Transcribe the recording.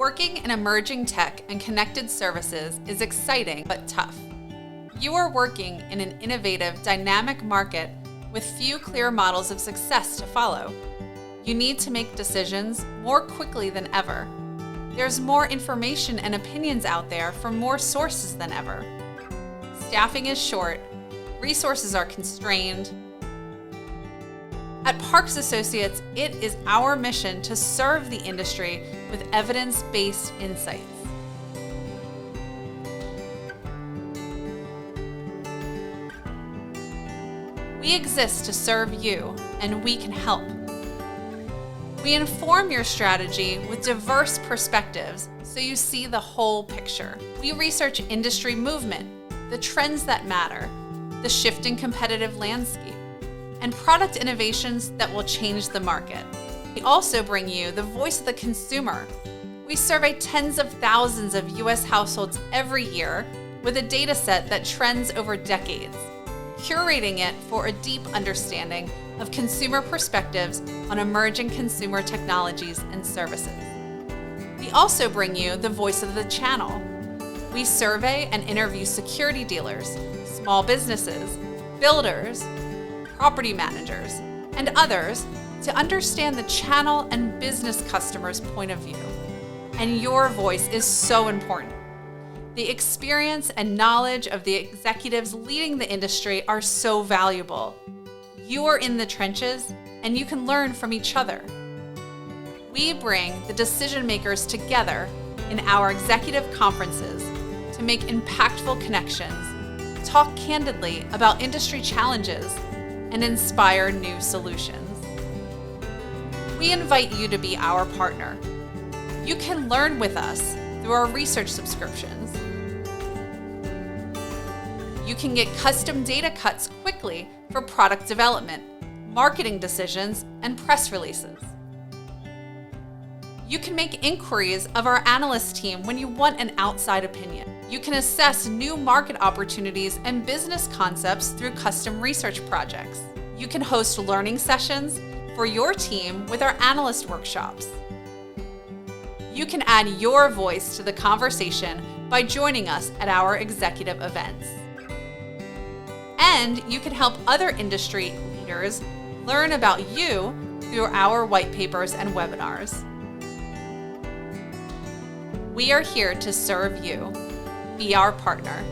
Working in emerging tech and connected services is exciting but tough. You are working in an innovative, dynamic market with few clear models of success to follow. You need to make decisions more quickly than ever. There's more information and opinions out there from more sources than ever. Staffing is short, resources are constrained. At Parks Associates, it is our mission to serve the industry with evidence-based insights. We exist to serve you, and we can help. We inform your strategy with diverse perspectives so you see the whole picture. We research industry movement, the trends that matter, the shifting competitive landscape, and product innovations that will change the market. We also bring you the voice of the consumer. We survey tens of thousands of US households every year with a data set that trends over decades, curating it for a deep understanding of consumer perspectives on emerging consumer technologies and services. We also bring you the voice of the channel. We survey and interview security dealers, small businesses, builders, property managers, and others to understand the channel and business customers' point of view. And your voice is so important. The experience and knowledge of the executives leading the industry are so valuable. You are in the trenches, and you can learn from each other. We bring the decision makers together in our executive conferences to make impactful connections, talk candidly about industry challenges, and inspire new solutions. We invite you to be our partner. You can learn with us through our research subscriptions. You can get custom data cuts quickly for product development, marketing decisions, and press releases. You can make inquiries of our analyst team when you want an outside opinion. You can assess new market opportunities and business concepts through custom research projects. You can host learning sessions for your team with our analyst workshops. You can add your voice to the conversation by joining us at our executive events. And you can help other industry leaders learn about you through our white papers and webinars. We are here to serve you. Be our partner.